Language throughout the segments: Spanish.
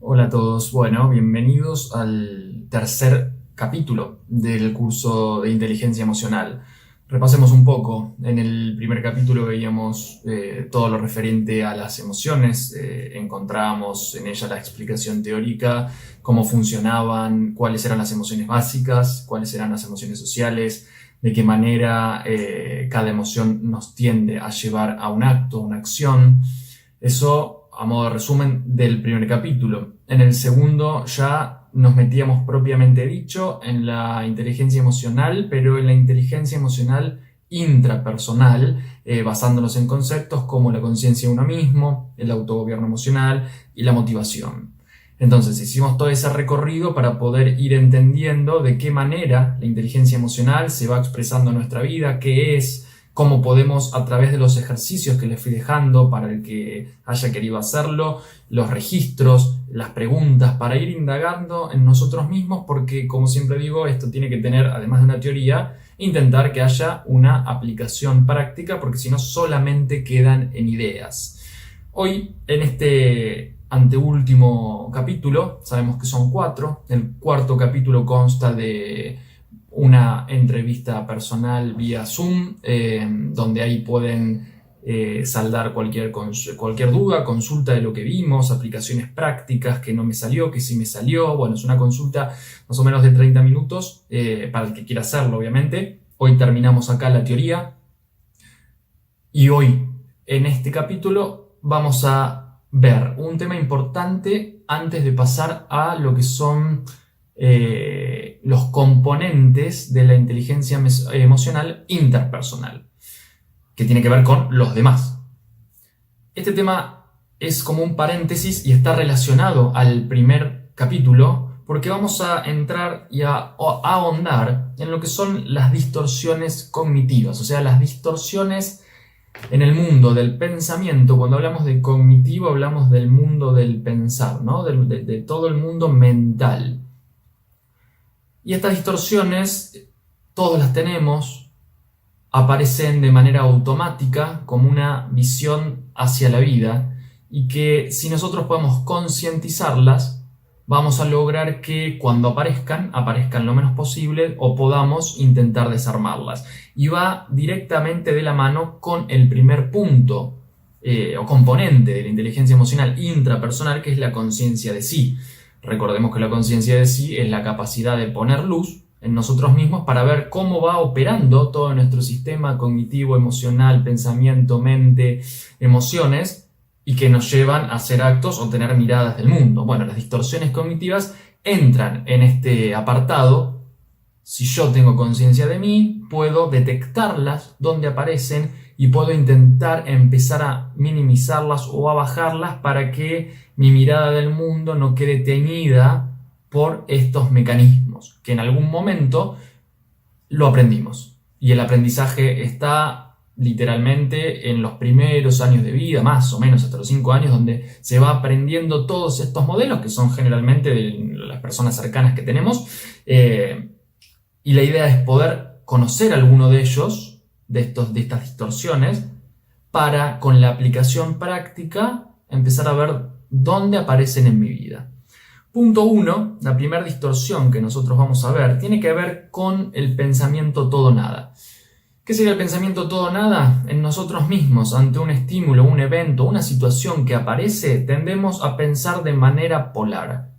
Hola a todos, bueno, bienvenidos al tercer capítulo del curso de inteligencia emocional. Repasemos un poco. En el primer capítulo veíamos todo lo referente a las emociones, encontrábamos en ella la explicación teórica, cómo funcionaban, cuáles eran las emociones básicas, cuáles eran las emociones sociales, de qué manera cada emoción nos tiende a llevar a un acto, una acción. Eso a modo de resumen del primer capítulo. En el segundo ya nos metíamos propiamente dicho en la inteligencia emocional, pero en la inteligencia emocional intrapersonal, basándonos en conceptos como la conciencia de uno mismo, el autogobierno emocional y la motivación. Entonces hicimos todo ese recorrido para poder ir entendiendo de qué manera la inteligencia emocional se va expresando en nuestra vida, qué es, cómo podemos a través de los ejercicios que les fui dejando para el que haya querido hacerlo, los registros, las preguntas, para ir indagando en nosotros mismos, porque como siempre digo, esto tiene que tener, además de una teoría, intentar que haya una aplicación práctica, porque si no solamente quedan en ideas. Hoy, en este anteúltimo capítulo, sabemos que son 4, el cuarto capítulo consta de una entrevista personal vía Zoom, donde ahí pueden saldar cualquier duda, consulta de lo que vimos, aplicaciones prácticas, que no me salió, que sí me salió. Bueno, es una consulta más o menos de 30 minutos para el que quiera hacerlo, obviamente. Hoy terminamos acá la teoría y hoy, en este capítulo, vamos a ver un tema importante antes de pasar a lo que son los componentes de la inteligencia emocional interpersonal, que tiene que ver con los demás. Este tema es como un paréntesis y está relacionado al primer capítulo porque vamos a entrar y a ahondar en lo que son las distorsiones cognitivas, o sea, las distorsiones en el mundo del pensamiento. Cuando hablamos de cognitivo hablamos del mundo del pensar, ¿no? de todo el mundo mental. Y estas distorsiones, todos las tenemos, aparecen de manera automática como una visión hacia la vida y que si nosotros podemos concientizarlas, vamos a lograr que cuando aparezcan lo menos posible o podamos intentar desarmarlas. Y va directamente de la mano con el primer punto o componente de la inteligencia emocional intrapersonal, que es la conciencia de sí. Recordemos que la conciencia de sí es la capacidad de poner luz en nosotros mismos para ver cómo va operando todo nuestro sistema cognitivo, emocional, pensamiento, mente, emociones, y que nos llevan a hacer actos o tener miradas del mundo. Bueno, las distorsiones cognitivas entran en este apartado. Si yo tengo conciencia de mí, puedo detectarlas, dónde aparecen, y puedo intentar empezar a minimizarlas o a bajarlas para que mi mirada del mundo no quede teñida por estos mecanismos, que en algún momento lo aprendimos. Y el aprendizaje está literalmente en los primeros años de vida, más o menos hasta los 5 años, donde se va aprendiendo todos estos modelos, que son generalmente de las personas cercanas que tenemos, y la idea es poder conocer alguno de ellos, de estas distorsiones, para con la aplicación práctica empezar a ver dónde aparecen en mi vida. Punto 1, la primera distorsión que nosotros vamos a ver, tiene que ver con el pensamiento todo-nada. ¿Qué sería el pensamiento todo-nada? En nosotros mismos, ante un estímulo, un evento, una situación que aparece, tendemos a pensar de manera polar.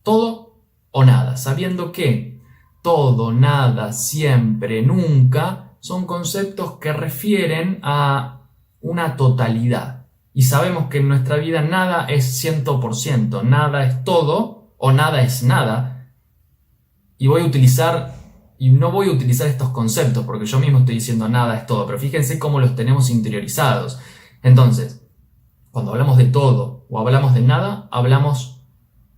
Todo o nada, sabiendo que todo, nada, siempre, nunca, son conceptos que refieren a una totalidad. Y sabemos que en nuestra vida nada es 100%, nada es todo o nada es nada. Y no voy a utilizar estos conceptos porque yo mismo estoy diciendo nada es todo, pero fíjense cómo los tenemos interiorizados. Entonces, cuando hablamos de todo o hablamos de nada, hablamos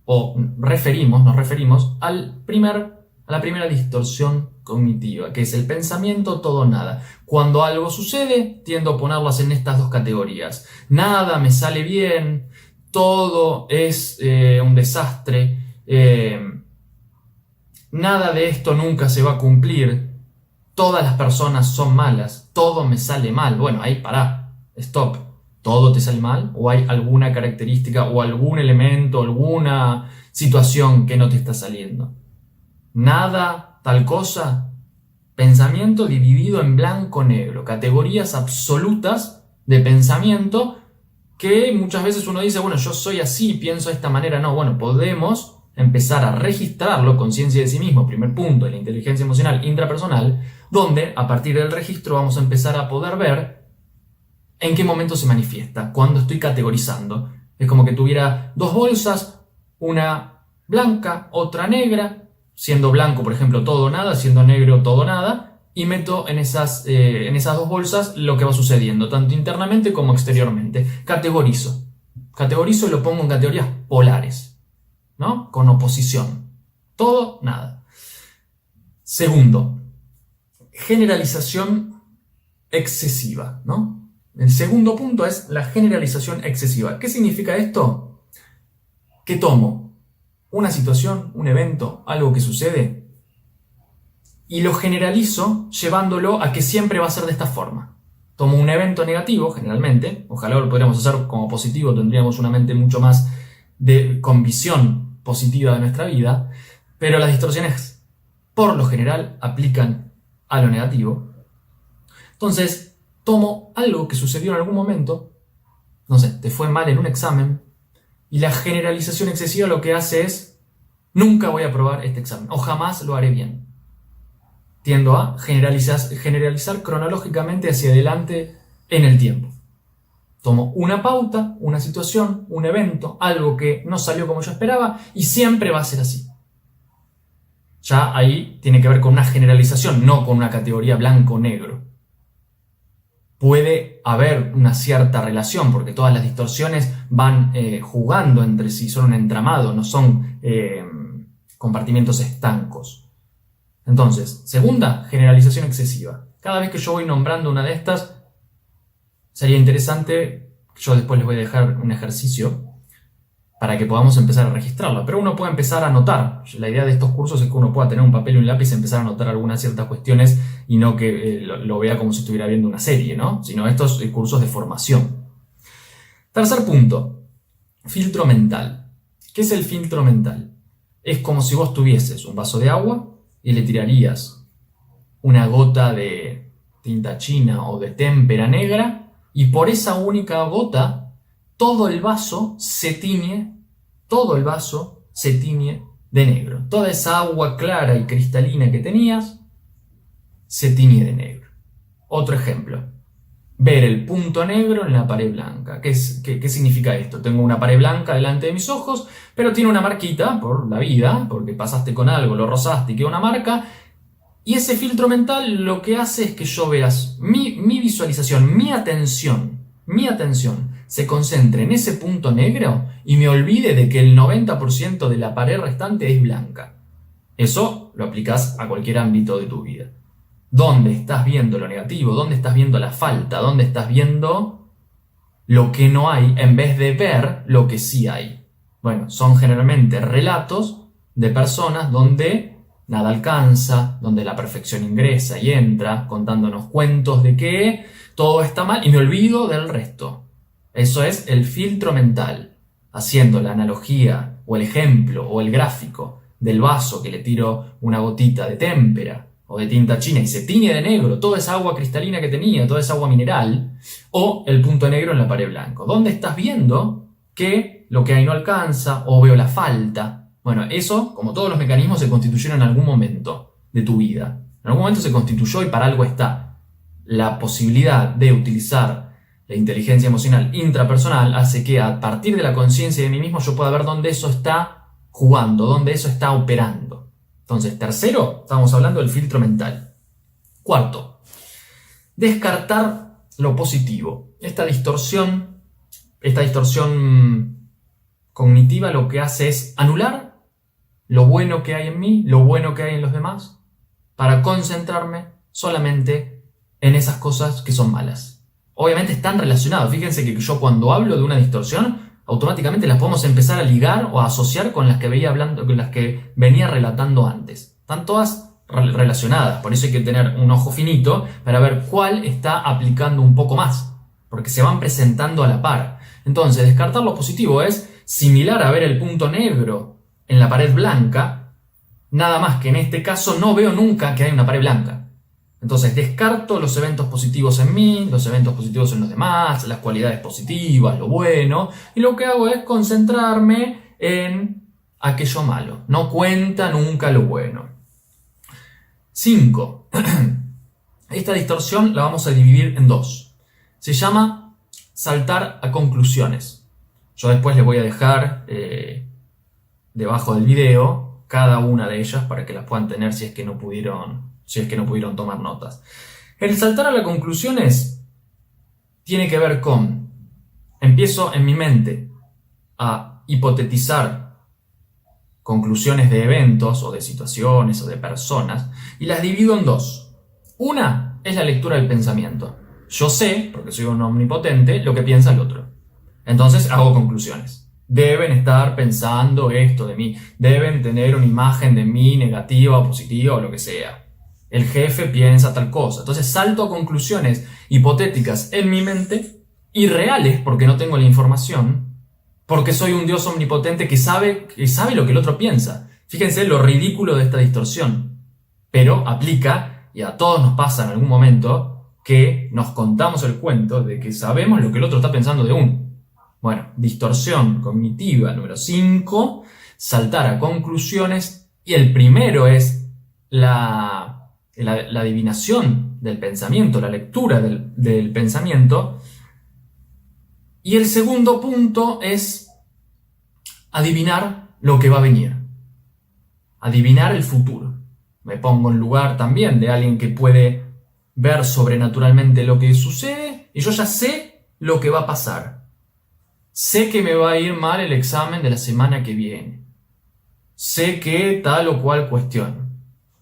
o nos referimos a la primera distorsión cognitiva, que es el pensamiento todo nada. Cuando algo sucede, tiendo a ponerlas en estas dos categorías. Nada me sale bien, todo es un desastre, nada de esto nunca se va a cumplir, todas las personas son malas, todo me sale mal. Bueno, ahí pará, stop. ¿Todo te sale mal? ¿O hay alguna característica o algún elemento, alguna situación que no te está saliendo? Nada, tal cosa. Pensamiento dividido en blanco-negro, categorías absolutas de pensamiento que muchas veces uno dice, bueno, yo soy así, pienso de esta manera. No, bueno, podemos empezar a registrarlo, conciencia de sí mismo, primer punto de la inteligencia emocional intrapersonal, donde a partir del registro vamos a empezar a poder ver en qué momento se manifiesta, cuando estoy categorizando. Es como que tuviera dos bolsas, una blanca, otra negra, siendo blanco, por ejemplo, todo o nada, siendo negro, todo o nada, y meto en esas dos bolsas lo que va sucediendo, tanto internamente como exteriormente. Categorizo. Categorizo y lo pongo en categorías polares, ¿no? Con oposición. Todo, nada. Segundo, generalización excesiva, ¿no? El segundo punto es la generalización excesiva. ¿Qué significa esto? Que tomo una situación, un evento, algo que sucede, y lo generalizo llevándolo a que siempre va a ser de esta forma. Tomo un evento negativo, generalmente, ojalá lo podríamos hacer como positivo, tendríamos una mente mucho más con visión positiva de nuestra vida, pero las distorsiones por lo general aplican a lo negativo. Entonces, tomo algo que sucedió en algún momento, no sé, te fue mal en un examen, y la generalización excesiva lo que hace es, nunca voy a aprobar este examen, o jamás lo haré bien. Tiendo a generalizar cronológicamente hacia adelante en el tiempo. Tomo una pauta, una situación, un evento, algo que no salió como yo esperaba, y siempre va a ser así. Ya ahí tiene que ver con una generalización, no con una categoría blanco-negro. Puede haber una cierta relación, porque todas las distorsiones van jugando entre sí, son un entramado, no son compartimentos estancos. Entonces, segunda, generalización excesiva. Cada vez que yo voy nombrando una de estas, sería interesante, yo después les voy a dejar un ejercicio para que podamos empezar a registrarla, pero uno puede empezar a anotar. La idea de estos cursos es que uno pueda tener un papel y un lápiz y empezar a anotar algunas ciertas cuestiones y no que lo vea como si estuviera viendo una serie, ¿no? Sino estos cursos de formación. Tercer punto, filtro mental. ¿Qué es el filtro mental? Es como si vos tuvieses un vaso de agua y le tirarías una gota de tinta china o de témpera negra y por esa única gota todo el vaso se tiñe de negro. Toda esa agua clara y cristalina que tenías se tiñe de negro. Otro ejemplo, ver el punto negro en la pared blanca. ¿Qué significa esto? Tengo una pared blanca delante de mis ojos, pero tiene una marquita por la vida, porque pasaste con algo, lo rozaste y queda una marca. Y ese filtro mental lo que hace es que yo veas mi visualización, mi atención se concentre en ese punto negro y me olvide de que el 90% de la pared restante es blanca. Eso lo aplicas a cualquier ámbito de tu vida. ¿Dónde estás viendo lo negativo? ¿Dónde estás viendo la falta? ¿Dónde estás viendo lo que no hay en vez de ver lo que sí hay? Bueno, son generalmente relatos de personas donde nada alcanza, donde la perfección ingresa y entra, contándonos cuentos de que todo está mal y me olvido del resto. Eso es el filtro mental, haciendo la analogía o el ejemplo o el gráfico del vaso que le tiro una gotita de témpera o de tinta china y se tiñe de negro toda esa agua cristalina que tenía, toda esa agua mineral, o el punto negro en la pared blanca. ¿Dónde estás viendo que lo que hay no alcanza o veo la falta? Bueno, eso, como todos los mecanismos, se constituyeron en algún momento de tu vida. En algún momento se constituyó y para algo está. La posibilidad de utilizar la inteligencia emocional intrapersonal hace que a partir de la conciencia de mí mismo yo pueda ver dónde eso está jugando, dónde eso está operando. Entonces, tercero, estamos hablando del filtro mental. Cuarto, descartar lo positivo. Esta distorsión cognitiva lo que hace es anular lo bueno que hay en mí, lo bueno que hay en los demás, para concentrarme solamente en esas cosas que son malas. Obviamente están relacionados. Fíjense que yo cuando hablo de una distorsión, automáticamente las podemos empezar a ligar o a asociar con las que venía relatando antes. Están todas relacionadas, por eso hay que tener un ojo finito para ver cuál está aplicando un poco más. porque se van presentando a la par. Entonces, descartar lo positivo es similar a ver el punto negro en la pared blanca, nada más que en este caso no veo nunca que hay una pared blanca. Entonces, descarto los eventos positivos en mí, los eventos positivos en los demás, las cualidades positivas, lo bueno, y lo que hago es concentrarme en aquello malo. No cuenta nunca lo bueno. 5. Esta distorsión la vamos a dividir en dos. Se llama saltar a conclusiones. Yo después les voy a dejar debajo del video cada una de ellas para que las puedan tener si es que no pudieron tomar notas. El saltar a las conclusiones tiene que ver con: empiezo en mi mente a hipotetizar conclusiones de eventos o de situaciones o de personas y las divido en dos. Una es la lectura del pensamiento. Yo sé, porque soy un omnipotente, lo que piensa el otro. Entonces hago conclusiones. Deben estar pensando esto de mí. Deben tener una imagen de mí negativa o positiva o lo que sea. El jefe piensa tal cosa. Entonces salto a conclusiones hipotéticas en mi mente, irreales porque no tengo la información, porque soy un Dios omnipotente que sabe lo que el otro piensa. Fíjense lo ridículo de esta distorsión. Pero aplica, y a todos nos pasa en algún momento, que nos contamos el cuento de que sabemos lo que el otro está pensando de uno. Bueno, distorsión cognitiva número 5, saltar a conclusiones, y el primero es la adivinación del pensamiento, la lectura del pensamiento, y el segundo punto es adivinar lo que va a venir, adivinar el futuro. Me pongo en lugar también de alguien que puede ver sobrenaturalmente lo que sucede y yo ya sé lo que va a pasar. Sé que me va a ir mal el examen de la semana que viene. Sé que tal o cual cuestión.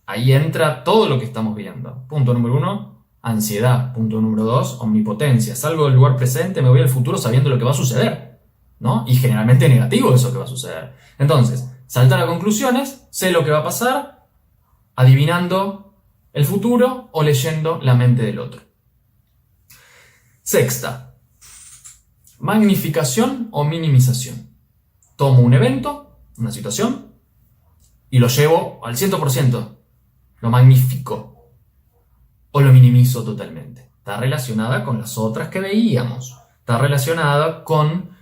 Ahí entra todo lo que estamos viendo. Punto número 1, ansiedad. Punto número 2, omnipotencia. Salgo del lugar presente, me voy al futuro sabiendo lo que va a suceder, ¿no? Y generalmente negativo eso que va a suceder. Entonces, saltar a conclusiones, sé lo que va a pasar, adivinando el futuro o leyendo la mente del otro. Sexta, magnificación o minimización. Tomo un evento, una situación, y lo llevo al 100%. Lo magnifico o lo minimizo totalmente. Está relacionada con las otras que veíamos. Está relacionada con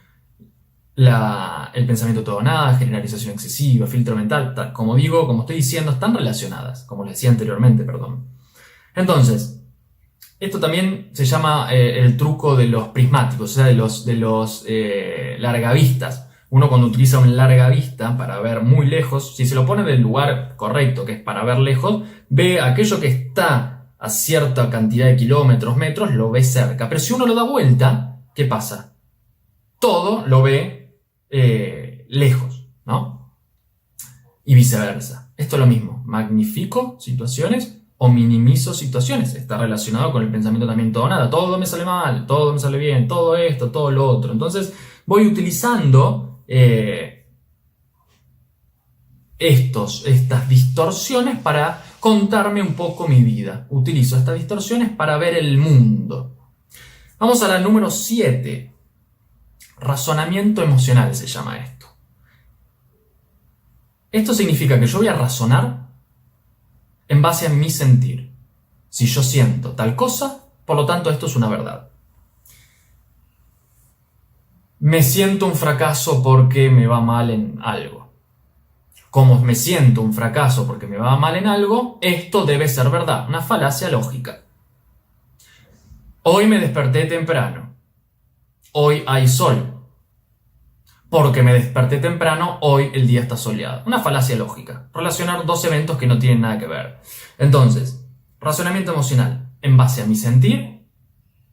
el pensamiento todo o nada, generalización excesiva, filtro mental. Como estoy diciendo, están relacionadas, como les decía anteriormente, perdón. Entonces, esto también se llama el truco de los prismáticos, o sea, de los largavistas. Uno cuando utiliza un largavista para ver muy lejos, si se lo pone del lugar correcto, que es para ver lejos, ve aquello que está a cierta cantidad de kilómetros, metros, lo ve cerca. Pero si uno lo da vuelta, ¿qué pasa? Todo lo ve lejos, ¿no? Y viceversa. Esto es lo mismo. Magnifico situaciones o minimizo situaciones. Está relacionado con el pensamiento también todo o nada. Todo me sale mal, todo me sale bien, todo esto, todo lo otro. Entonces voy utilizando estas distorsiones para contarme un poco mi vida. Utilizo estas distorsiones para ver el mundo. Vamos a la número 7. Razonamiento emocional se llama esto. Esto significa que yo voy a razonar en base a mi sentir. Si yo siento tal cosa, por lo tanto esto es una verdad. Me siento un fracaso porque me va mal en algo. Como me siento un fracaso porque me va mal en algo, esto debe ser verdad. Una falacia lógica. Hoy me desperté temprano. Hoy hay sol. Porque me desperté temprano, hoy el día está soleado. Una falacia lógica. Relacionar dos eventos que no tienen nada que ver. Entonces, razonamiento emocional. En base a mi sentir,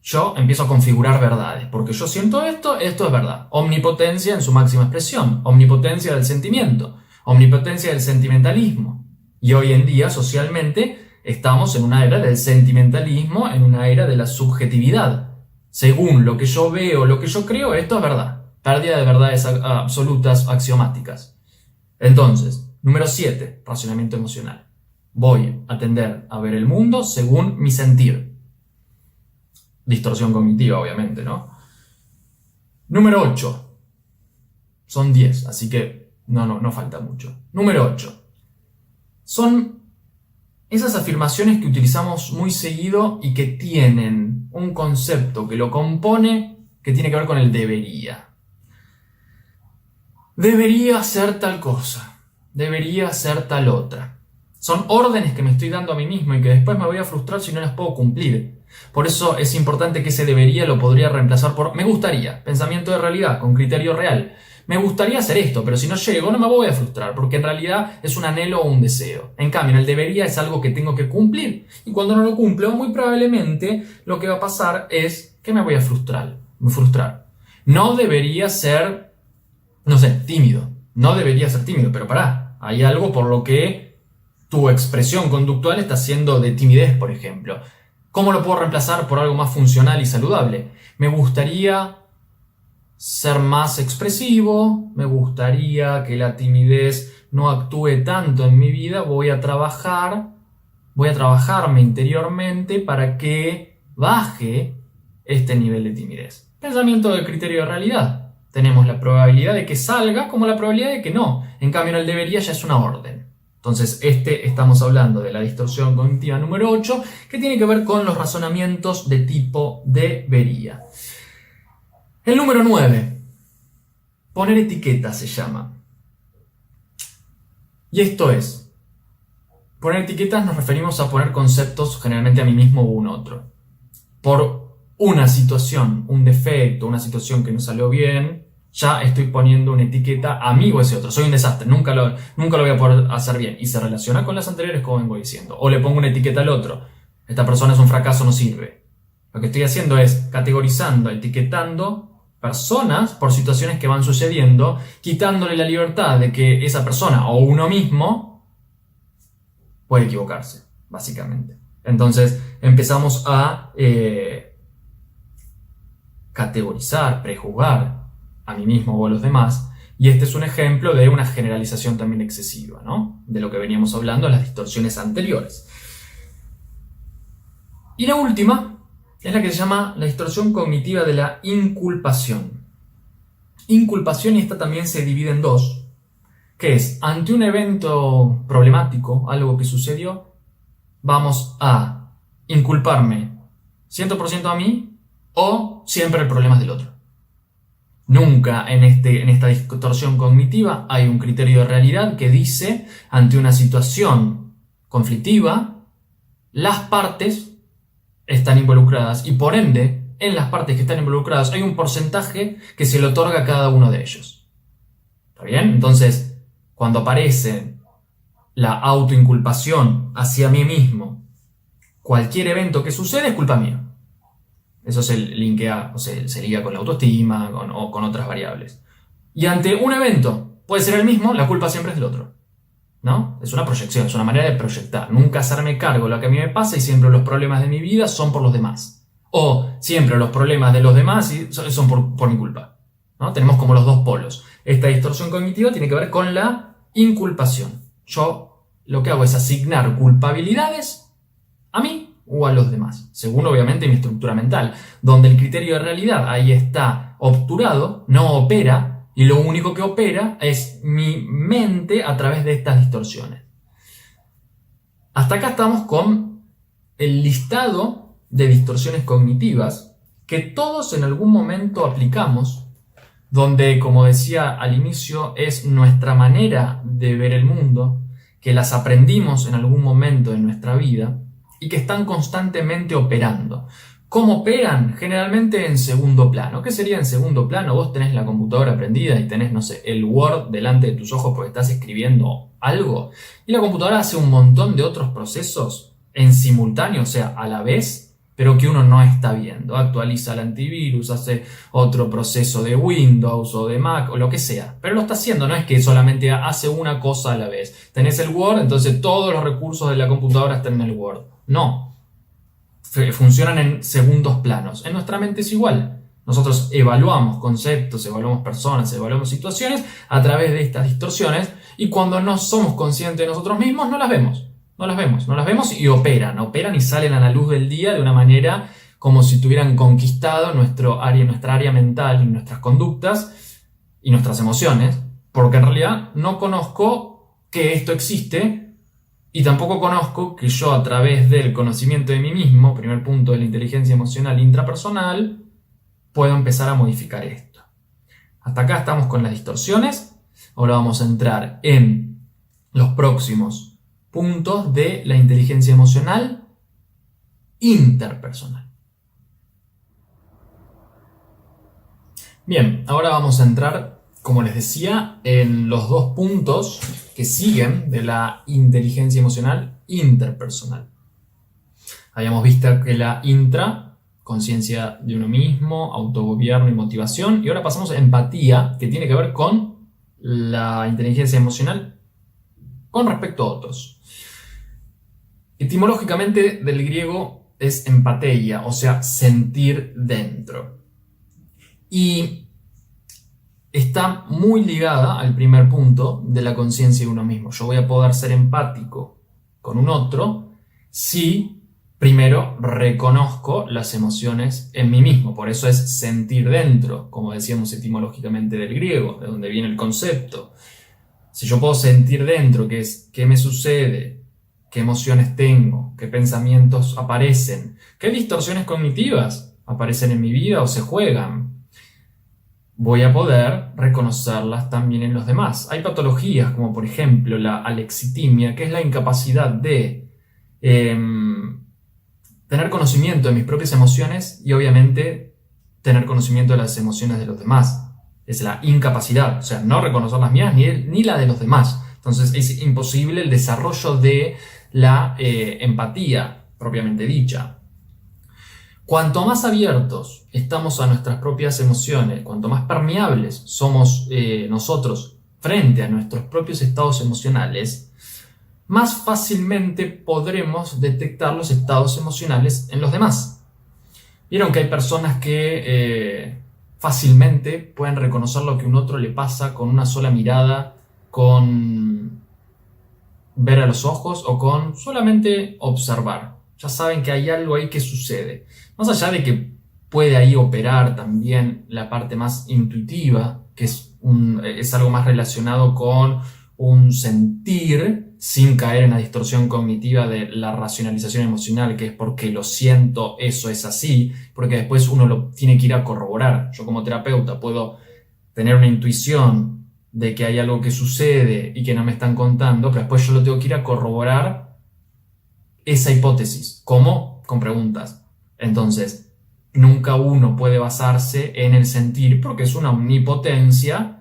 yo empiezo a configurar verdades. Porque yo siento esto es verdad. Omnipotencia en su máxima expresión. Omnipotencia del sentimiento. Omnipotencia del sentimentalismo. Y hoy en día, socialmente, estamos en una era del sentimentalismo, en una era de la subjetividad. Según lo que yo veo, lo que yo creo, esto es verdad. Pérdida de verdades absolutas, axiomáticas. Entonces, número 7, razonamiento emocional. Voy a tender a ver el mundo según mi sentir. distorsión cognitiva, obviamente, ¿no? Número 8. Son 10, así que no falta mucho. Número 8. Son esas afirmaciones que utilizamos muy seguido y que tienen un concepto que lo compone que tiene que ver con el debería. Debería hacer tal cosa. Debería hacer tal otra. Son órdenes que me estoy dando a mí mismo y que después me voy a frustrar si no las puedo cumplir. Por eso es importante que ese debería lo podría reemplazar por me gustaría, pensamiento de realidad, con criterio real. Me gustaría hacer esto, pero si no llego no me voy a frustrar, porque en realidad es un anhelo o un deseo. En cambio, el debería es algo que tengo que cumplir. Y cuando no lo cumplo, muy probablemente lo que va a pasar es que me voy a frustrar. No debería ser, tímido. No debería ser tímido, pero pará. Hay algo por lo que tu expresión conductual está siendo de timidez, por ejemplo. ¿Cómo lo puedo reemplazar por algo más funcional y saludable? Me gustaría ser más expresivo, me gustaría que la timidez no actúe tanto en mi vida, voy a trabajarme interiormente para que baje este nivel de timidez. Pensamiento del criterio de realidad. Tenemos la probabilidad de que salga como la probabilidad de que no. En cambio, en el debería ya es una orden. Entonces, estamos hablando de la distorsión cognitiva número 8, que tiene que ver con los razonamientos de tipo debería. El número 9. Poner etiquetas se llama. Y esto es, poner etiquetas nos referimos a poner conceptos generalmente a mí mismo o a un otro. Por una situación, un defecto, una situación que no salió bien, ya estoy poniendo una etiqueta a mí o a ese otro. Soy un desastre, nunca lo voy a poder hacer bien. Y se relaciona con las anteriores, como vengo diciendo. O le pongo una etiqueta al otro. Esta persona es un fracaso, no sirve. Lo que estoy haciendo es categorizando, etiquetando personas por situaciones que van sucediendo, quitándole la libertad de que esa persona o uno mismo puede equivocarse, básicamente. Entonces empezamos a categorizar, prejuzgar a mí mismo o a los demás, y este es un ejemplo de una generalización también excesiva, ¿no? De lo que veníamos hablando en las distorsiones anteriores. Y la última es la que se llama la distorsión cognitiva de la inculpación. Inculpación, y esta también se divide en dos, que es, ante un evento problemático, algo que sucedió, vamos a inculparme 100% a mí o siempre el problema es del otro. Nunca en esta distorsión cognitiva hay un criterio de realidad que dice, ante una situación conflictiva, las partes están involucradas y por ende, en las partes que están involucradas hay un porcentaje que se le otorga a cada uno de ellos. ¿Está bien? Entonces, cuando aparece la autoinculpación hacia mí mismo, cualquier evento que sucede es culpa mía. Eso se linkea, se liga con la autoestima o con otras variables. Y ante un evento, puede ser el mismo, la culpa siempre es del otro, ¿no? Es una proyección, es una manera de proyectar. Nunca hacerme cargo de lo que a mí me pasa y siempre los problemas de mi vida son por los demás. O siempre los problemas de los demás son por mi culpa, ¿no? Tenemos como los dos polos. Esta distorsión cognitiva tiene que ver con la inculpación. Yo lo que hago es asignar culpabilidades a mí o a los demás, según obviamente mi estructura mental, donde el criterio de realidad ahí está obturado, no opera, y lo único que opera es mi mente a través de estas distorsiones. Hasta acá estamos con el listado de distorsiones cognitivas que todos en algún momento aplicamos, donde, como decía al inicio, es nuestra manera de ver el mundo, que las aprendimos en algún momento de nuestra vida, y que están constantemente operando. ¿Cómo operan? Generalmente en segundo plano. ¿Qué sería en segundo plano? Vos tenés la computadora prendida y tenés, el Word delante de tus ojos porque estás escribiendo algo, y la computadora hace un montón de otros procesos en simultáneo, o sea, a la vez, pero que uno no está viendo. Actualiza el antivirus, hace otro proceso de Windows o de Mac o lo que sea. Pero lo está haciendo, no es que solamente hace una cosa a la vez. Tenés el Word, entonces todos los recursos de la computadora están en el Word. No. Funcionan en segundos planos. En nuestra mente es igual. Nosotros evaluamos conceptos, evaluamos personas, evaluamos situaciones a través de estas distorsiones, y cuando no somos conscientes de nosotros mismos no las vemos. No las vemos y operan y salen a la luz del día de una manera como si tuvieran conquistado nuestra área mental y nuestras conductas y nuestras emociones, porque en realidad no conozco que esto existe y tampoco conozco que yo, a través del conocimiento de mí mismo, primer punto de la inteligencia emocional intrapersonal, puedo empezar a modificar esto. Hasta acá estamos con las distorsiones. Ahora vamos a entrar en los próximos puntos de la inteligencia emocional interpersonal. Bien, ahora vamos a entrar, como les decía, en los dos puntos que siguen de la inteligencia emocional interpersonal. Habíamos visto que la intra, conciencia de uno mismo, autogobierno y motivación, y ahora pasamos a empatía, que tiene que ver con la inteligencia emocional con respecto a otros. Etimológicamente del griego es empateia, o sea, sentir dentro. Y está muy ligada al primer punto de la conciencia de uno mismo. Yo voy a poder ser empático con un otro si primero reconozco las emociones en mí mismo. Por eso es sentir dentro, como decíamos etimológicamente del griego, de donde viene el concepto. Si yo puedo sentir dentro, que es qué me sucede, qué emociones tengo, qué pensamientos aparecen, qué distorsiones cognitivas aparecen en mi vida o se juegan, voy a poder reconocerlas también en los demás. Hay patologías como por ejemplo la alexitimia, que es la incapacidad de tener conocimiento de mis propias emociones y obviamente tener conocimiento de las emociones de los demás. Es la incapacidad, o sea, no reconocer las mías ni la de los demás. Entonces es imposible el desarrollo de la empatía propiamente dicha. Cuanto más abiertos estamos a nuestras propias emociones, cuanto más permeables somos nosotros frente a nuestros propios estados emocionales, más fácilmente podremos detectar los estados emocionales en los demás. Vieron que hay personas que fácilmente pueden reconocer lo que a un otro le pasa con una sola mirada, con ver a los ojos o con solamente observar. Ya saben que hay algo ahí que sucede. Más allá de que puede ahí operar también la parte más intuitiva, que es algo más relacionado con un sentir sin caer en la distorsión cognitiva de la racionalización emocional, que es porque lo siento, eso es así, porque después uno lo tiene que ir a corroborar. Yo como terapeuta puedo tener una intuición de que hay algo que sucede y que no me están contando, pero después yo lo tengo que ir a corroborar esa hipótesis. ¿Cómo? Con preguntas. Entonces, nunca uno puede basarse en el sentir porque es una omnipotencia,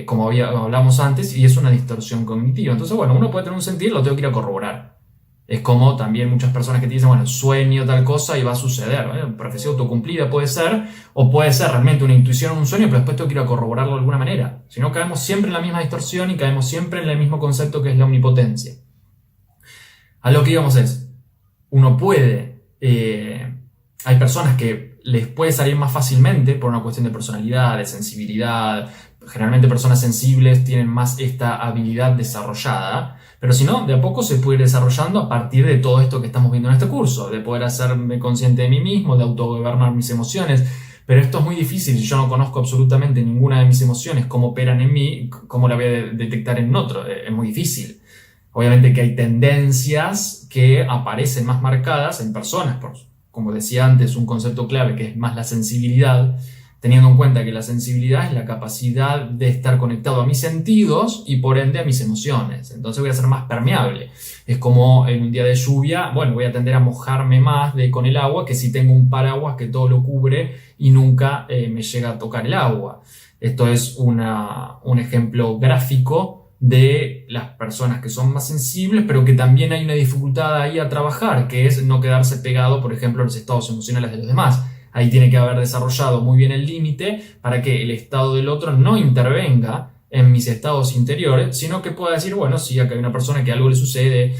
como hablamos antes, y es una distorsión cognitiva. Entonces, bueno, uno puede tener un sentir, lo tengo que ir a corroborar. Es como también muchas personas que te dicen, bueno, sueño tal cosa y va a suceder. Profecía autocumplida puede ser, o puede ser realmente una intuición o un sueño, pero después tengo que ir a corroborarlo de alguna manera. Si no, caemos siempre en la misma distorsión y caemos siempre en el mismo concepto que es la omnipotencia. A lo que íbamos es, uno puede, hay personas que les puede salir más fácilmente por una cuestión de personalidad, de sensibilidad. Generalmente personas sensibles tienen más esta habilidad desarrollada, pero si no, de a poco se puede ir desarrollando a partir de todo esto que estamos viendo en este curso, de poder hacerme consciente de mí mismo, de autogobernar mis emociones. Pero esto es muy difícil si yo no conozco absolutamente ninguna de mis emociones, cómo operan en mí, cómo la voy a detectar en otro. Es muy difícil. Obviamente que hay tendencias que aparecen más marcadas en personas, como decía antes, un concepto clave que es más la sensibilidad, teniendo en cuenta que la sensibilidad es la capacidad de estar conectado a mis sentidos y por ende a mis emociones. Entonces voy a ser más permeable. Es como en un día de lluvia, bueno, voy a tender a mojarme más con el agua que si tengo un paraguas que todo lo cubre y nunca me llega a tocar el agua. Esto es un ejemplo gráfico de las personas que son más sensibles, pero que también hay una dificultad ahí a trabajar, que es no quedarse pegado, por ejemplo, a los estados emocionales de los demás. Ahí tiene que haber desarrollado muy bien el límite para que el estado del otro no intervenga en mis estados interiores, sino que pueda decir, bueno, si acá hay una persona que algo le sucede,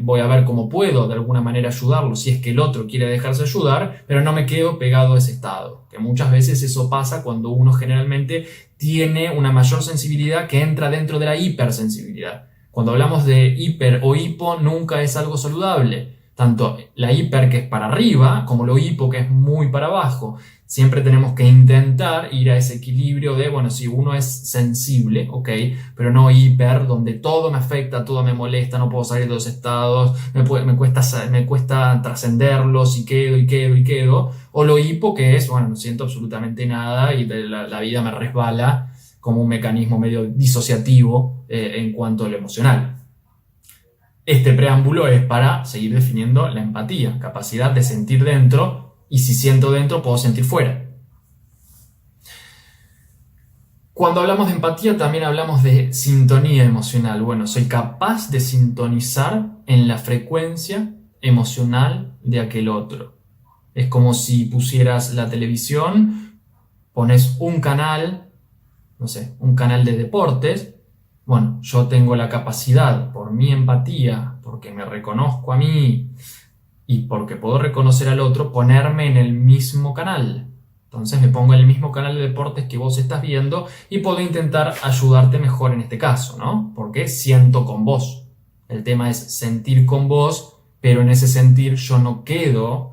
voy a ver cómo puedo de alguna manera ayudarlo, si es que el otro quiere dejarse ayudar, pero no me quedo pegado a ese estado. Que muchas veces eso pasa cuando uno generalmente tiene una mayor sensibilidad que entra dentro de la hipersensibilidad. Cuando hablamos de hiper o hipo, nunca es algo saludable. tanto la hiper que es para arriba como lo hipo que es muy para abajo. Siempre tenemos que intentar ir a ese equilibrio de, bueno, si uno es sensible, ok, pero no hiper, donde todo me afecta, todo me molesta, no puedo salir de los estados, me cuesta trascenderlos y quedo. O lo hipo, que es, bueno, no siento absolutamente nada y la vida me resbala como un mecanismo medio disociativo en cuanto a lo emocional. Este preámbulo es para seguir definiendo la empatía, capacidad de sentir dentro, y si siento dentro puedo sentir fuera. Cuando hablamos de empatía también hablamos de sintonía emocional. Bueno, soy capaz de sintonizar en la frecuencia emocional de aquel otro. Es como si pusieras la televisión, pones un canal, no sé, un canal de deportes. Bueno, yo tengo la capacidad, por mi empatía, porque me reconozco a mí y porque puedo reconocer al otro, ponerme en el mismo canal. Entonces me pongo en el mismo canal de deportes que vos estás viendo y puedo intentar ayudarte mejor en este caso, ¿no? Porque siento con vos. El tema es sentir con vos, pero en ese sentir yo no quedo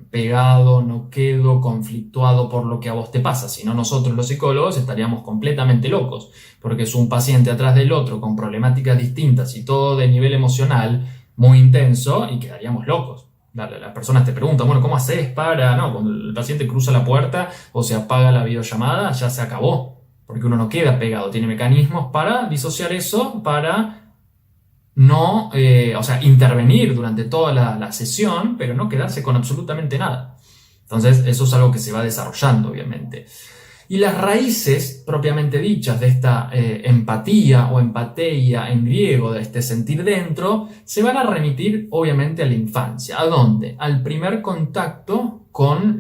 pegado, no quedo conflictuado por lo que a vos te pasa. Si no, nosotros los psicólogos estaríamos completamente locos, porque es un paciente atrás del otro con problemáticas distintas y todo de nivel emocional muy intenso y quedaríamos locos. Las personas te preguntan, bueno, ¿cómo haces para...? No, cuando el paciente cruza la puerta o se apaga la videollamada, ya se acabó, porque uno no queda pegado, tiene mecanismos para disociar eso, para no, intervenir durante toda la sesión, pero no quedarse con absolutamente nada. Entonces, eso es algo que se va desarrollando, obviamente. Y las raíces propiamente dichas de esta empatía o empateia en griego, de este sentir dentro, se van a remitir obviamente a la infancia. ¿A dónde? Al primer contacto con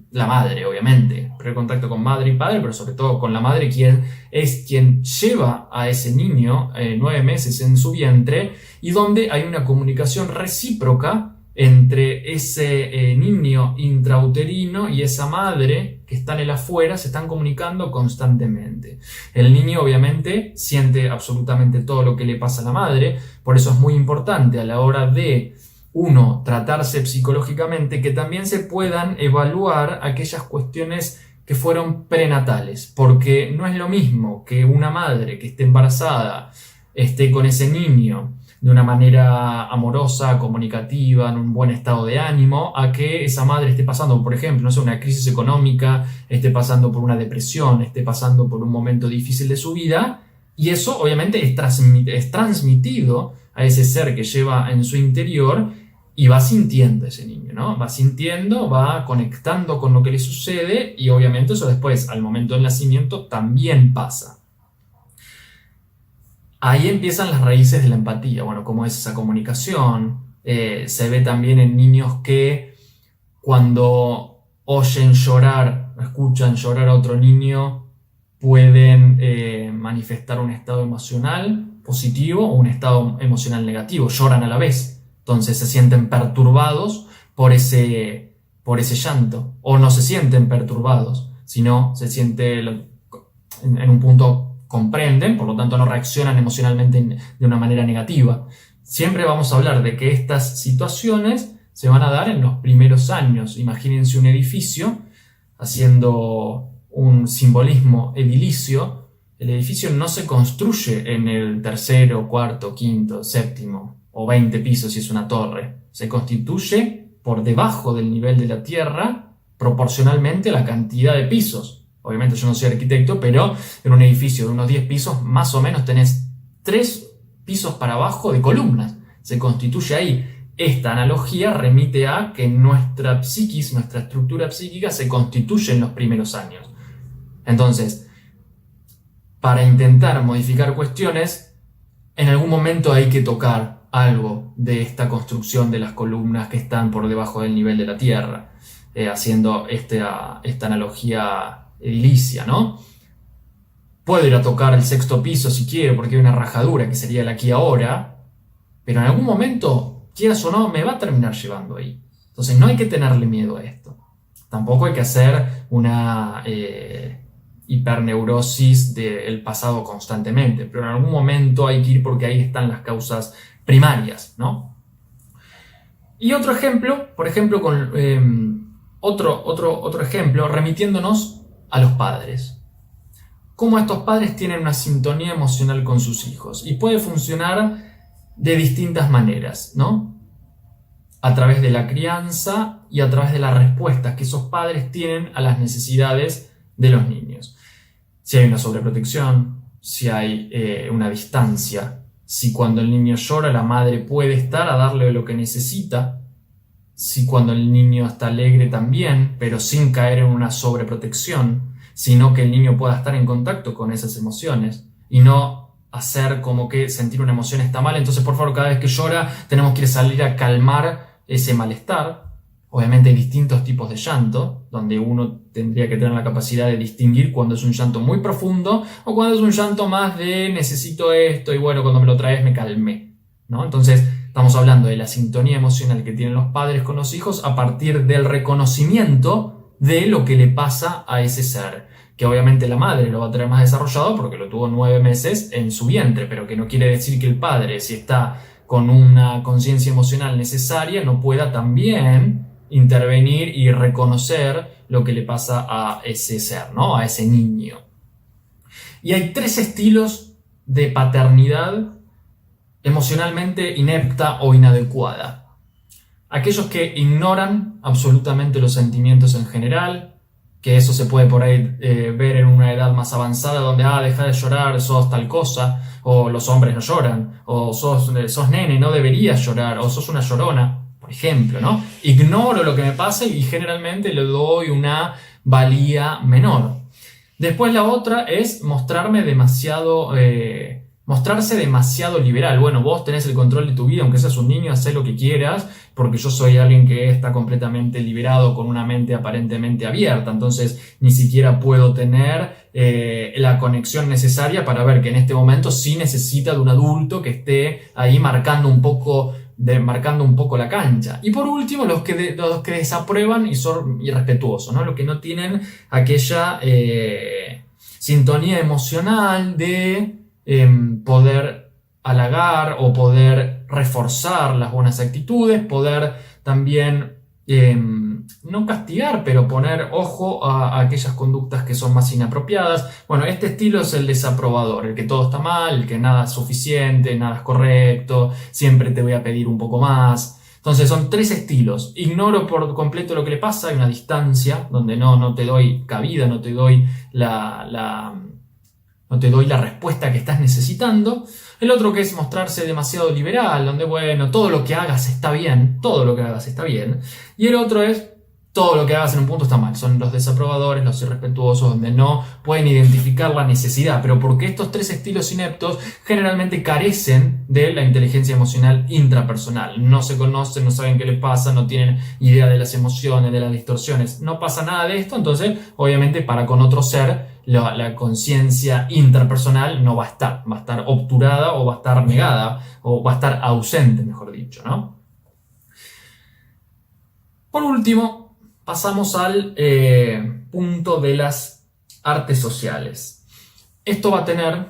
la madre, obviamente. El primer contacto con madre y padre, pero sobre todo con la madre, quien es quien lleva a ese niño 9 meses en su vientre y donde hay una comunicación recíproca entre ese niño intrauterino y esa madre que está en el afuera, se están comunicando constantemente. El niño obviamente siente absolutamente todo lo que le pasa a la madre, por eso es muy importante a la hora de uno tratarse psicológicamente que también se puedan evaluar aquellas cuestiones que fueron prenatales, porque no es lo mismo que una madre que esté embarazada esté con ese niño de una manera amorosa, comunicativa, en un buen estado de ánimo, a que esa madre esté pasando, por ejemplo, no sé, una crisis económica, esté pasando por una depresión, esté pasando por un momento difícil de su vida, y eso obviamente es transmitido a ese ser que lleva en su interior y va sintiendo ese niño, ¿no? Va sintiendo, va conectando con lo que le sucede y obviamente eso después, al momento del nacimiento, también pasa. Ahí empiezan las raíces de la empatía. Bueno, cómo es esa comunicación. Se ve también en niños que cuando oyen llorar, escuchan llorar a otro niño, pueden manifestar un estado emocional positivo o un estado emocional negativo. Lloran a la vez. Entonces se sienten perturbados por ese llanto. O no se sienten perturbados, sino se sienten en un punto comprenden, por lo tanto no reaccionan emocionalmente de una manera negativa. Siempre vamos a hablar de que estas situaciones se van a dar en los primeros años. Imagínense un edificio, haciendo un simbolismo edilicio. El edificio no se construye en el tercero, cuarto, quinto, séptimo o 20 pisos si es una torre. Se constituye por debajo del nivel de la tierra proporcionalmente a la cantidad de pisos. Obviamente yo no soy arquitecto, pero en un edificio de unos 10 pisos, más o menos tenés 3 pisos para abajo de columnas. Se constituye ahí. Esta analogía remite a que nuestra psiquis, nuestra estructura psíquica se constituye en los primeros años. Entonces, para intentar modificar cuestiones, en algún momento hay que tocar algo de esta construcción de las columnas que están por debajo del nivel de la tierra, haciendo esta analogía edilicia, ¿no? Puedo ir a tocar el 6º piso si quiero porque hay una rajadura que sería el aquí ahora, pero en algún momento, quieras o no, me va a terminar llevando ahí. Entonces no hay que tenerle miedo a esto. Tampoco hay que hacer una hiperneurosis del pasado constantemente, pero en algún momento hay que ir porque ahí están las causas primarias, ¿no? Y otro ejemplo, por ejemplo, otro ejemplo, remitiéndonos a los padres. Cómo estos padres tienen una sintonía emocional con sus hijos. Y puede funcionar de distintas maneras, ¿no? A través de la crianza y a través de las respuestas que esos padres tienen a las necesidades de los niños. Si hay una sobreprotección, si hay una distancia, si cuando el niño llora la madre puede estar a darle lo que necesita, si cuando el niño está alegre también, pero sin caer en una sobreprotección, sino que el niño pueda estar en contacto con esas emociones y no hacer como que sentir una emoción está mal, entonces por favor cada vez que llora tenemos que salir a calmar ese malestar. Obviamente hay distintos tipos de llanto, donde uno tendría que tener la capacidad de distinguir cuando es un llanto muy profundo o cuando es un llanto más de necesito esto y bueno, cuando me lo traes me calmé, ¿no? Entonces estamos hablando de la sintonía emocional que tienen los padres con los hijos a partir del reconocimiento de lo que le pasa a ese ser, que obviamente la madre lo va a tener más desarrollado porque lo tuvo 9 meses en su vientre, pero que no quiere decir que el padre, si está con una conciencia emocional necesaria, no pueda también intervenir y reconocer lo que le pasa a ese ser, ¿no? A ese niño. Y hay 3 estilos de paternidad emocionalmente inepta o inadecuada. Aquellos que ignoran absolutamente los sentimientos en general, que eso se puede por ahí ver en una edad más avanzada donde, deja de llorar, sos tal cosa, o los hombres no lloran, o sos nene, no deberías llorar, o sos una llorona, por ejemplo, ¿no? Ignoro lo que me pasa y generalmente le doy una valía menor. Después la otra es mostrarse demasiado liberal. Bueno, vos tenés el control de tu vida, aunque seas un niño, hacé lo que quieras, porque yo soy alguien que está completamente liberado con una mente aparentemente abierta, entonces ni siquiera puedo tener la conexión necesaria para ver que en este momento sí necesita de un adulto que esté ahí marcando un poco la cancha. Y por último, los que desaprueban y son irrespetuosos, ¿no? Los que no tienen aquella sintonía emocional de poder halagar o poder reforzar las buenas actitudes, poder también no castigar, pero poner ojo a aquellas conductas que son más inapropiadas. Bueno, este estilo es el desaprobador, el que todo está mal, el que nada es suficiente, nada es correcto, siempre te voy a pedir un poco más. Entonces son 3 estilos. Ignoro por completo lo que le pasa, hay una distancia donde no te doy cabida, no te doy no te doy la respuesta que estás necesitando. El otro que es mostrarse demasiado liberal, donde bueno, todo lo que hagas está bien, todo lo que hagas está bien. Y el otro es todo lo que hagas en un punto está mal. Son los desaprobadores, los irrespetuosos, donde no pueden identificar la necesidad, pero porque estos 3 estilos ineptos generalmente carecen de la inteligencia emocional intrapersonal. No se conocen, no saben qué les pasa, no tienen idea de las emociones, de las distorsiones. No pasa nada de esto, entonces obviamente para con otro ser la conciencia interpersonal no va a estar obturada o va a estar negada o va a estar ausente, mejor dicho, ¿no? Por último, pasamos al punto de las artes sociales. Esto va a tener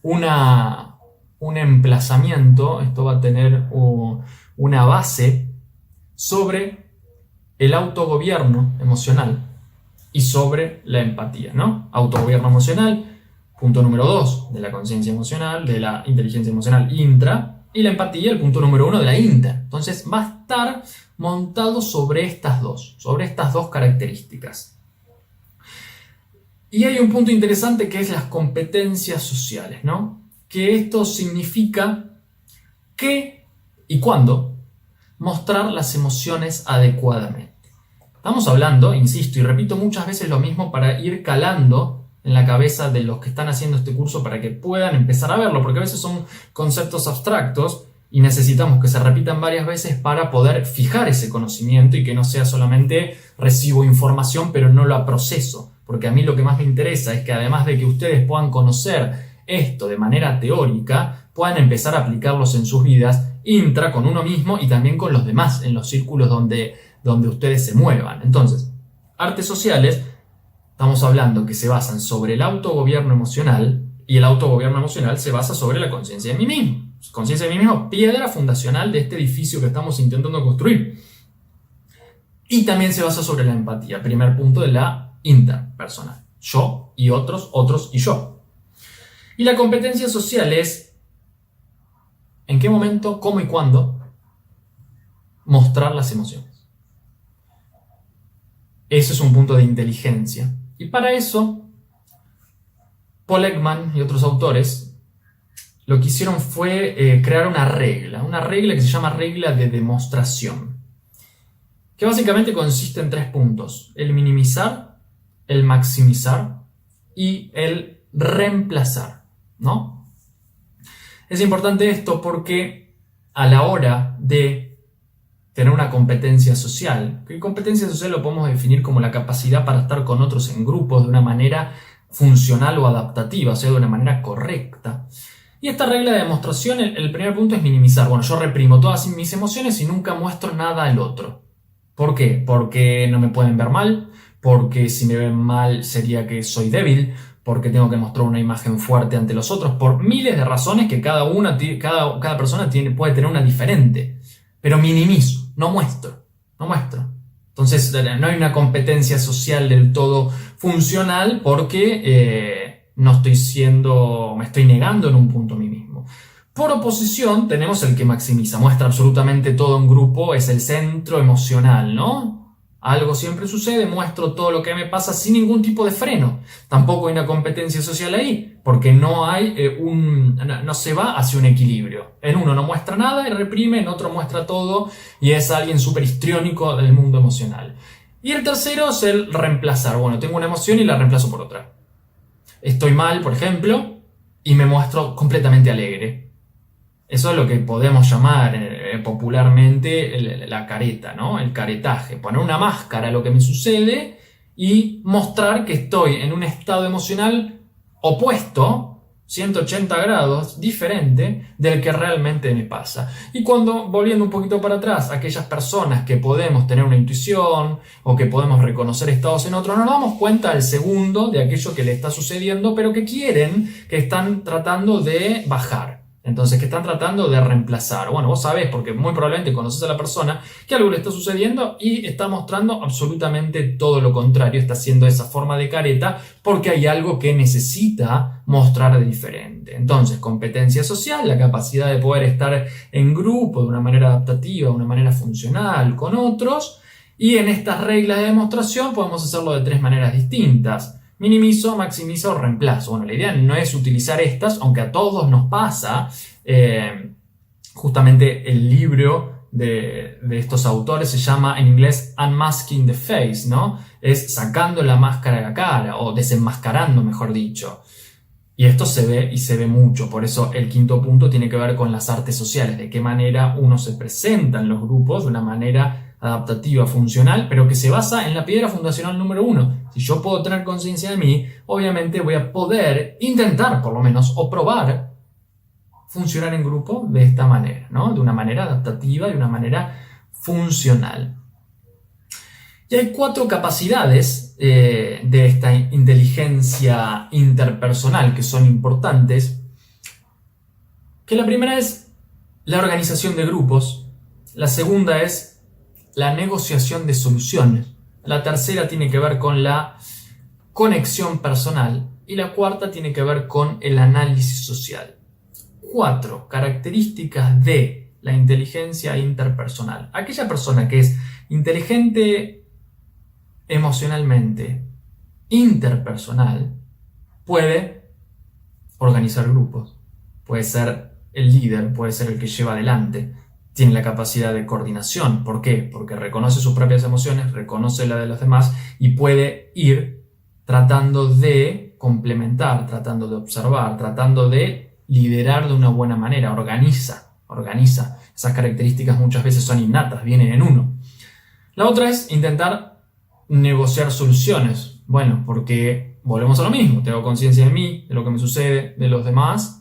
un emplazamiento, esto va a tener una base sobre el autogobierno emocional y sobre la empatía, ¿no? Autogobierno emocional, punto número 2 de la conciencia emocional, de la inteligencia emocional intra, y la empatía, el punto número 1 de la inter. Entonces va a estar montado sobre estas dos características. Y hay un punto interesante que es las competencias sociales, ¿no? Que esto significa qué y cuándo mostrar las emociones adecuadamente. Estamos hablando, insisto y repito muchas veces lo mismo para ir calando en la cabeza de los que están haciendo este curso para que puedan empezar a verlo, porque a veces son conceptos abstractos y necesitamos que se repitan varias veces para poder fijar ese conocimiento y que no sea solamente recibo información pero no la proceso, porque a mí lo que más me interesa es que además de que ustedes puedan conocer esto de manera teórica, puedan empezar a aplicarlos en sus vidas intra con uno mismo y también con los demás, en los círculos donde ustedes se muevan. Entonces, artes sociales, estamos hablando que se basan sobre el autogobierno emocional, Y el autogobierno emocional se basa sobre la conciencia de mí mismo. Conciencia de mí mismo, piedra fundacional de este edificio que estamos intentando construir. Y también se basa sobre la empatía, primer punto de la interpersonal. Yo y otros, otros y yo. Y la competencia social es en qué momento, cómo y cuándo mostrar las emociones. Eso es un punto de inteligencia. Y para eso, Paul Ekman y otros autores lo que hicieron fue crear una regla que se llama regla de demostración, que básicamente consiste en 3 puntos: el minimizar, el maximizar y el reemplazar, ¿no? Es importante esto porque a la hora de tener una competencia social, que competencia social lo podemos definir como la capacidad para estar con otros en grupos de una manera funcional o adaptativa, o sea, de una manera correcta. Y esta regla de demostración, el primer punto es minimizar. Bueno, yo reprimo todas mis emociones y nunca muestro nada al otro. ¿Por qué? Porque no me pueden ver mal, porque si me ven mal sería que soy débil, porque tengo que mostrar una imagen fuerte ante los otros, por miles de razones que cada persona puede tener una diferente. Pero minimizo, no muestro. Entonces no hay una competencia social del todo funcional porque me estoy negando en un punto a mí mismo. Por oposición tenemos el que maximiza, muestra absolutamente todo en grupo, es el centro emocional, ¿no? Algo siempre sucede, muestro todo lo que me pasa sin ningún tipo de freno. Tampoco hay una competencia social ahí, porque no se va hacia un equilibrio. En uno no muestra nada y reprime, en otro muestra todo y es alguien súper histriónico del mundo emocional. Y el tercero es el reemplazar. Bueno, tengo una emoción y la reemplazo por otra. Estoy mal, por ejemplo, y me muestro completamente alegre. Eso es lo que podemos llamar popularmente la careta, ¿no? El caretaje. Poner una máscara a lo que me sucede y mostrar que estoy en un estado emocional opuesto, 180 grados, diferente del que realmente me pasa. Y volviendo un poquito para atrás, aquellas personas que podemos tener una intuición o que podemos reconocer estados en otros, nos damos cuenta al segundo de aquello que le está sucediendo, pero que están tratando de bajar. Entonces, que están tratando de reemplazar. Bueno, vos sabés, porque muy probablemente conoces a la persona, que algo le está sucediendo y está mostrando absolutamente todo lo contrario. Está haciendo esa forma de careta porque hay algo que necesita mostrar de diferente. Entonces, competencia social, la capacidad de poder estar en grupo de una manera adaptativa, de una manera funcional con otros. Y en estas reglas de demostración podemos hacerlo de 3 maneras distintas. Minimizo, maximizo o reemplazo. Bueno, la idea no es utilizar estas, aunque a todos nos pasa. Justamente el libro de estos autores se llama en inglés Unmasking the Face, ¿no? Es sacando la máscara de la cara, o desenmascarando, mejor dicho. Y esto se ve mucho. Por eso el 5.º punto tiene que ver con las artes sociales, de qué manera uno se presenta en los grupos de una manera adaptativa, funcional, pero que se basa en la piedra fundacional número 1. Si yo puedo tener conciencia de mí, obviamente voy a poder intentar, por lo menos, o probar funcionar en grupo de esta manera, ¿no? De una manera adaptativa, de una manera funcional. Y hay 4 capacidades de esta inteligencia interpersonal que son importantes. Que la primera es la organización de grupos, la segunda es la negociación de soluciones, la tercera tiene que ver con la conexión personal y la cuarta tiene que ver con el análisis social. 4 características de la inteligencia interpersonal. Aquella persona que es inteligente emocionalmente, interpersonal, puede organizar grupos, puede ser el líder, puede ser el que lleva adelante. Tiene la capacidad de coordinación. ¿Por qué? Porque reconoce sus propias emociones, reconoce la de los demás y puede ir tratando de complementar, tratando de observar, tratando de liderar de una buena manera. Organiza. Esas características muchas veces son innatas, vienen en uno. La otra es intentar negociar soluciones. Bueno, porque volvemos a lo mismo. Tengo conciencia de mí, de lo que me sucede, de los demás,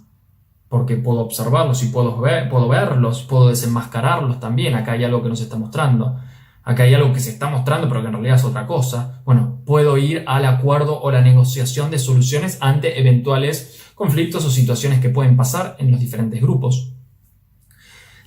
porque puedo observarlos y puedo verlos, puedo desenmascararlos también. Acá hay algo que nos está mostrando. Acá hay algo que se está mostrando, pero que en realidad es otra cosa. Bueno, puedo ir al acuerdo o la negociación de soluciones ante eventuales conflictos o situaciones que pueden pasar en los diferentes grupos.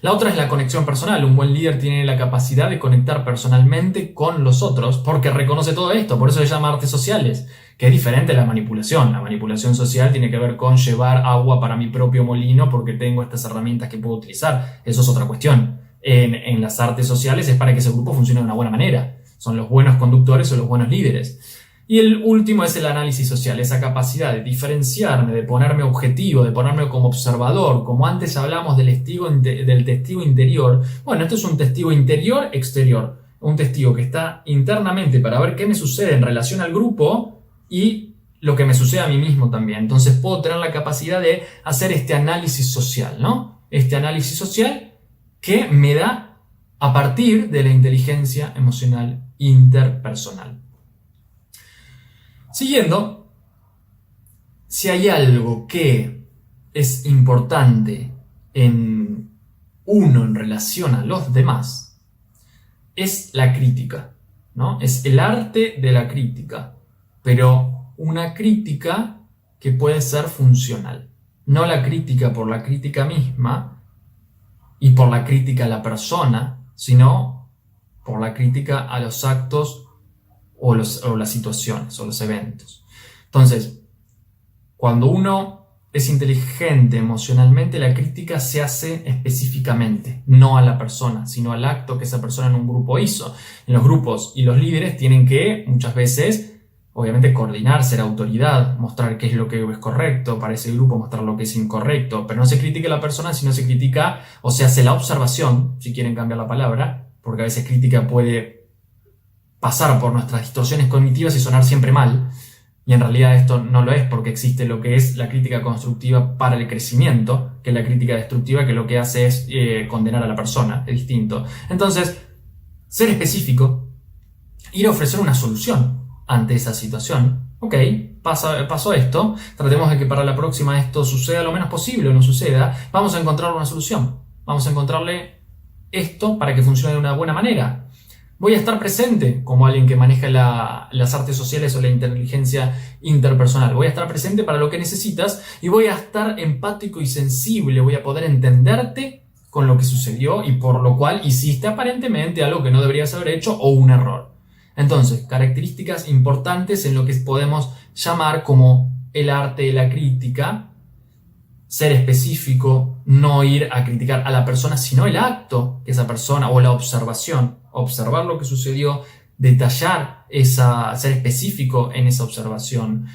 La otra es la conexión personal. Un buen líder tiene la capacidad de conectar personalmente con los otros porque reconoce todo esto. Por eso se llama artes sociales, que es diferente a la manipulación. La manipulación social tiene que ver con llevar agua para mi propio molino porque tengo estas herramientas que puedo utilizar. Eso es otra cuestión. En las artes sociales es para que ese grupo funcione de una buena manera. Son los buenos conductores o los buenos líderes. Y el último es el análisis social, esa capacidad de diferenciarme, de ponerme objetivo, de ponerme como observador. Como antes hablamos del testigo interior, bueno, esto es un testigo interior-exterior, un testigo que está internamente para ver qué me sucede en relación al grupo y lo que me sucede a mí mismo también. Entonces puedo tener la capacidad de hacer este análisis social, ¿no? Este análisis social que me da a partir de la inteligencia emocional interpersonal. Siguiendo, si hay algo que es importante en uno en relación a los demás, es la crítica, ¿no? Es el arte de la crítica, pero una crítica que puede ser funcional. No la crítica por la crítica misma y por la crítica a la persona, sino por la crítica a los actos o las situaciones o los eventos. Entonces, cuando uno es inteligente emocionalmente, la crítica se hace específicamente, no a la persona, sino al acto que esa persona en un grupo hizo. En los grupos y los líderes tienen que, muchas veces, obviamente coordinar, ser autoridad, mostrar qué es lo que es correcto para ese grupo, mostrar lo que es incorrecto, pero no se critica a la persona, sino se critica o se hace la observación, si quieren cambiar la palabra, porque a veces crítica puede pasar por nuestras distorsiones cognitivas y sonar siempre mal, y en realidad esto no lo es porque existe lo que es la crítica constructiva para el crecimiento, que es la crítica destructiva que lo que hace es condenar a la persona, es distinto. Entonces, ser específico, ir a ofrecer una solución ante esa situación. Ok, pasó esto, tratemos de que para la próxima esto suceda lo menos posible o no suceda, vamos a encontrar una solución, vamos a encontrarle esto para que funcione de una buena manera. Voy a estar presente como alguien que maneja las artes sociales o la inteligencia interpersonal. Voy a estar presente para lo que necesitas y voy a estar empático y sensible. Voy a poder entenderte con lo que sucedió y por lo cual hiciste aparentemente algo que no deberías haber hecho o un error. Entonces, características importantes en lo que podemos llamar como el arte de la crítica. Ser específico, no ir a criticar a la persona, sino el acto que esa persona o la observación. Observar lo que sucedió, detallar ser específico en esa observación.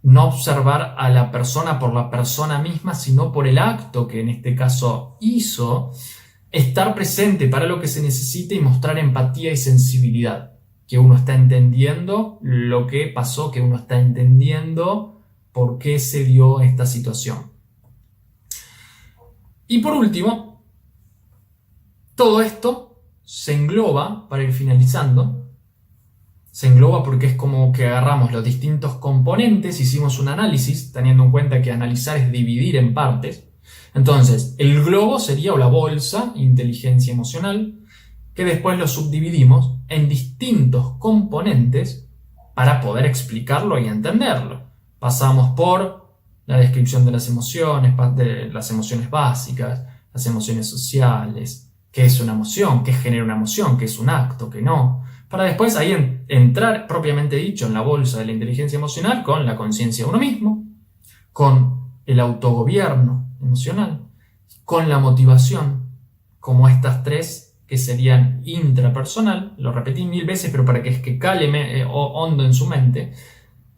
No observar a la persona por la persona misma, sino por el acto que en este caso hizo. Estar presente para lo que se necesite y mostrar empatía y sensibilidad. Que uno está entendiendo lo que pasó, que uno está entendiendo por qué se dio esta situación. Y por último, todo esto se engloba, para ir finalizando, se engloba porque es como que agarramos los distintos componentes, hicimos un análisis, teniendo en cuenta que analizar es dividir en partes. Entonces, el globo sería, o la bolsa, inteligencia emocional, que después lo subdividimos en distintos componentes para poder explicarlo y entenderlo. Pasamos por la descripción de las emociones básicas, las emociones sociales, qué es una emoción, qué genera una emoción, qué es un acto, qué no, para después ahí entrar propiamente dicho en la bolsa de la inteligencia emocional con la conciencia de uno mismo, con el autogobierno emocional, con la motivación, como estas tres que serían intrapersonal, lo repetí 1000 veces, pero para que cale hondo en su mente,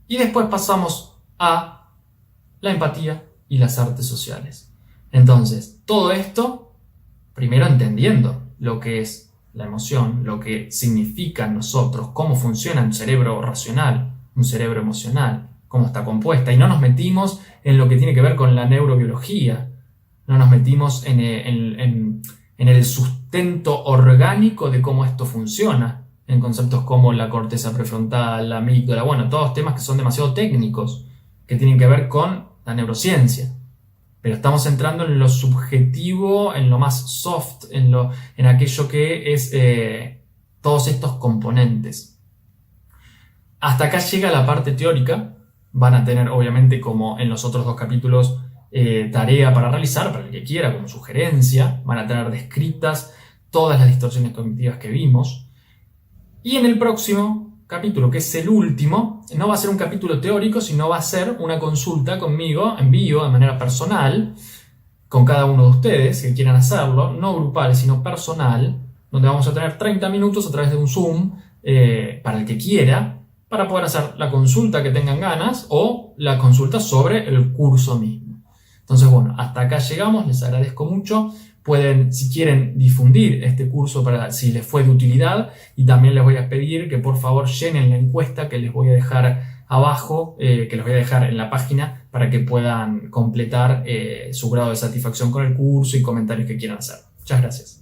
y después pasamos a la empatía y las artes sociales. Entonces, todo esto primero entendiendo lo que es la emoción, lo que significa en nosotros, cómo funciona un cerebro racional, un cerebro emocional, cómo está compuesta. Y no nos metimos en lo que tiene que ver con la neurobiología, no nos metimos en el sustento orgánico de cómo esto funciona, en conceptos como la corteza prefrontal, la amígdala, bueno, todos temas que son demasiado técnicos, que tienen que ver con la neurociencia. Pero estamos entrando en lo subjetivo, en lo más soft, en aquello que es todos estos componentes. Hasta acá llega la parte teórica, Van a tener, obviamente, como en los otros 2 capítulos, tarea para realizar, para el que quiera, como sugerencia. Van a tener descritas todas las distorsiones cognitivas que vimos. Y en el próximo capítulo, que es el último, no va a ser un capítulo teórico, sino va a ser una consulta conmigo en vivo, de manera personal, con cada uno de ustedes que quieran hacerlo, no grupal, sino personal, donde vamos a tener 30 minutos a través de un Zoom, para el que quiera, para poder hacer la consulta que tengan ganas o la consulta sobre el curso mismo. Entonces, bueno, hasta acá llegamos, les agradezco mucho. Pueden, si quieren, difundir este curso para si les fue de utilidad, y también les voy a pedir que por favor llenen la encuesta que les voy a dejar abajo, que les voy a dejar en la página, para que puedan completar su grado de satisfacción con el curso y comentarios que quieran hacer. Muchas gracias.